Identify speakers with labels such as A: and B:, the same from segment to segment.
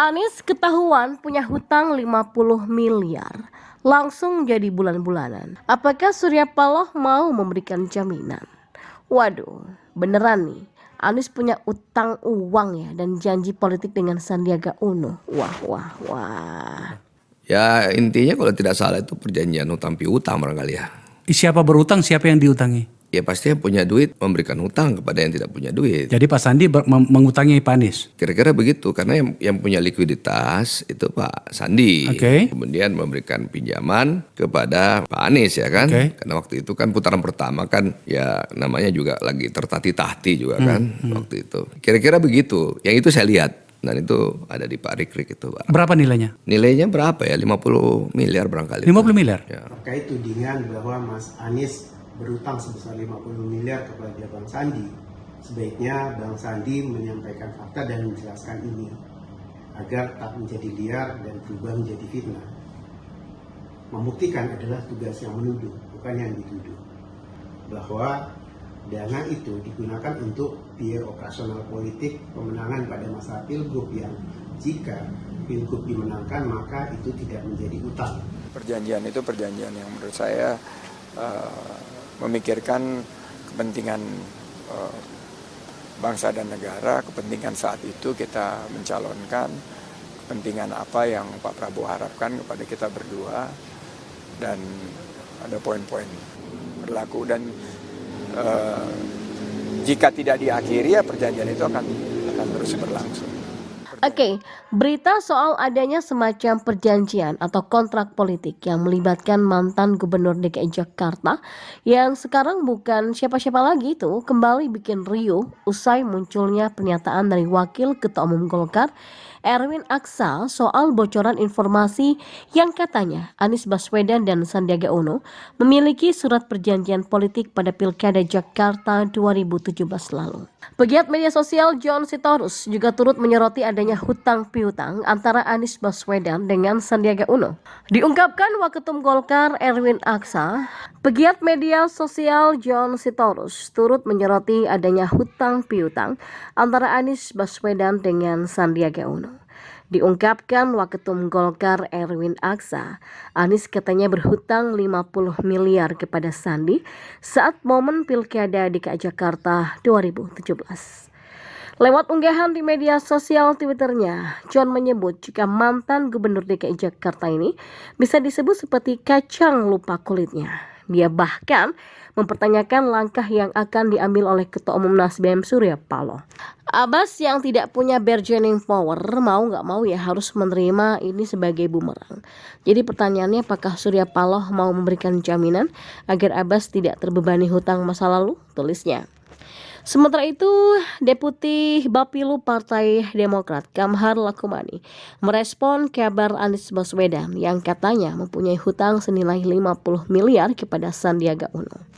A: Anies ketahuan punya hutang 50 miliar. Langsung jadi bulan-bulanan. Apakah Surya Paloh mau memberikan jaminan? Waduh, beneran nih. Anies punya utang uang ya dan janji politik dengan Sandiaga Uno. Wah.
B: Ya intinya kalau tidak salah itu perjanjian hutang piutang barangkali ya.
C: Siapa berutang, siapa yang diutangi?
B: Ya pasti yang punya duit memberikan hutang kepada yang tidak punya duit.
C: Jadi Pak Sandi mengutangi Pak Anies?
B: Kira-kira begitu karena yang punya likuiditas itu Pak Sandi.
C: Oke.
B: Kemudian memberikan pinjaman kepada Pak Anies ya kan.
C: Oke.
B: Karena waktu itu kan putaran pertama kan ya namanya juga lagi tertatih-tatih juga kan waktu itu. Kira-kira begitu. Yang itu saya lihat. Dan itu ada di Pak Rikrik itu Pak.
C: Berapa nilainya?
B: Nilainya berapa ya? 50 miliar barangkali.
C: 50 miliar?
B: Ya.
D: Terkait tudingan bahwa Mas Anies berutang sebesar 50 miliar kepada Bang Sandi, sebaiknya Bang Sandi menyampaikan fakta dan menjelaskan ini agar tak menjadi liar dan berubah menjadi fitnah. Membuktikan adalah tugas yang menuduh, bukan yang dituduh. Bahwa dana itu digunakan untuk biaya operasional politik pemenangan pada masa pilgub yang jika pilgub dimenangkan maka itu tidak menjadi utang.
E: Perjanjian itu perjanjian yang menurut saya memikirkan kepentingan bangsa dan negara, kepentingan saat itu kita mencalonkan, kepentingan apa yang Pak Prabowo harapkan kepada kita berdua, dan ada poin-poin berlaku dan jika tidak diakhiri ya perjanjian itu akan terus berlangsung.
A: Oke, berita soal adanya semacam perjanjian atau kontrak politik yang melibatkan mantan Gubernur DKI Jakarta yang sekarang bukan siapa-siapa lagi itu kembali bikin riuh usai munculnya pernyataan dari Wakil Ketua Umum Golkar Erwin Aksa soal bocoran informasi yang katanya Anies Baswedan dan Sandiaga Uno memiliki surat perjanjian politik pada Pilkada Jakarta 2017 lalu. Pegiat media sosial John Sitorus juga turut menyoroti adanya hutang piutang antara Anies Baswedan dengan Sandiaga Uno. Diungkapkan Waketum Golkar Erwin Aksa, pegiat media sosial John Sitorus turut menyoroti adanya hutang piutang antara Anies Baswedan dengan Sandiaga Uno. Diungkapkan Waketum Golkar Erwin Aksa, Anies katanya berhutang 50 miliar kepada Sandi saat momen Pilkada DKI Jakarta 2017. Lewat unggahan di media sosial Twitternya, John menyebut jika mantan Gubernur DKI Jakarta ini bisa disebut seperti kacang lupa kulitnya. Dia bahkan mempertanyakan langkah yang akan diambil oleh Ketua Umum Nasdem Surya Paloh. Abbas yang tidak punya bargaining power mau nggak mau ya harus menerima ini sebagai bumerang. Jadi pertanyaannya apakah Surya Paloh mau memberikan jaminan agar Abbas tidak terbebani hutang masa lalu? Tulisnya. Sementara itu, Deputi Bapilu Partai Demokrat Kamhar Lakumani merespon kabar Anies Baswedan yang katanya mempunyai hutang senilai 50 miliar kepada Sandiaga Uno.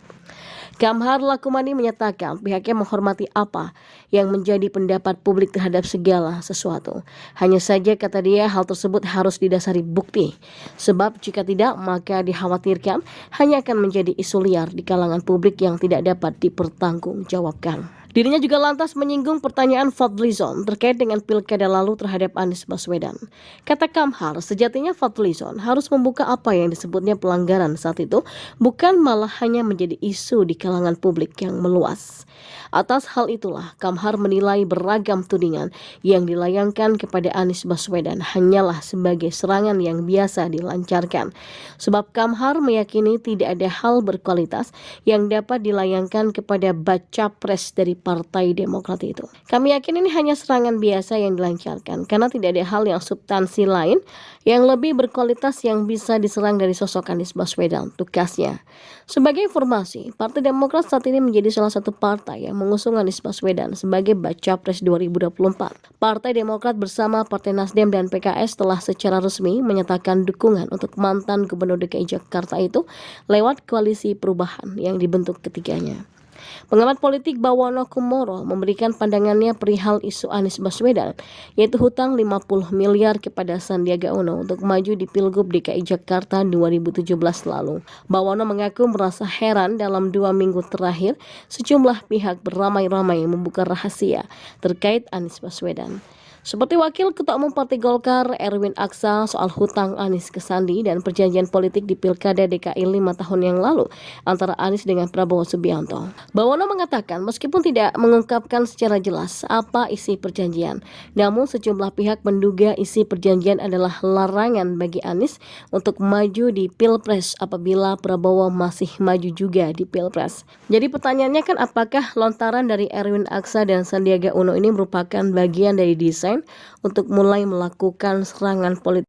A: Kamhar Lakumani menyatakan pihaknya menghormati apa yang menjadi pendapat publik terhadap segala sesuatu. Hanya saja kata dia hal tersebut harus didasari bukti. Sebab jika tidak maka dikhawatirkan hanya akan menjadi isu liar di kalangan publik yang tidak dapat dipertanggungjawabkan. Dirinya juga lantas menyinggung pertanyaan Fadlizon terkait dengan pilkada lalu terhadap Anies Baswedan. Kata Kamhar, sejatinya Fadlizon harus membuka apa yang disebutnya pelanggaran saat itu, bukan malah hanya menjadi isu di kalangan publik yang meluas. Atas hal itulah, Kamhar menilai beragam tudingan yang dilayangkan kepada Anies Baswedan hanyalah sebagai serangan yang biasa dilancarkan. Sebab Kamhar meyakini tidak ada hal berkualitas yang dapat dilayangkan kepada baca pres dari Partai Demokrat itu. Kami yakin ini hanya serangan biasa yang dilancarkan karena tidak ada hal yang substansi lain yang lebih berkualitas yang bisa diserang dari sosok Anies Baswedan, tukasnya. Sebagai informasi, Partai Demokrat saat ini menjadi salah satu partai yang mengusung Anies Baswedan sebagai baca pres 2024. Partai Demokrat bersama Partai Nasdem dan PKS telah secara resmi menyatakan dukungan untuk mantan Gubernur DKI Jakarta itu lewat koalisi perubahan yang dibentuk ketiganya. Pengamat politik Bawono Kumoro memberikan pandangannya perihal isu Anies Baswedan, yaitu hutang 50 miliar kepada Sandiaga Uno untuk maju di Pilgub DKI Jakarta 2017 lalu. Bawono mengaku merasa heran dalam 2 minggu terakhir sejumlah pihak beramai-ramai membuka rahasia terkait Anies Baswedan. Seperti Wakil Ketua Umum Partai Golkar Erwin Aksa soal hutang Anies ke Sandi dan perjanjian politik di Pilkada DKI 5 tahun yang lalu antara Anies dengan Prabowo Subianto. Bawono mengatakan meskipun tidak mengungkapkan secara jelas apa isi perjanjian, namun sejumlah pihak menduga isi perjanjian adalah larangan bagi Anies untuk maju di Pilpres apabila Prabowo masih maju juga di Pilpres. Jadi pertanyaannya kan apakah lontaran dari Erwin Aksa dan Sandiaga Uno ini merupakan bagian dari desain untuk mulai melakukan serangan politik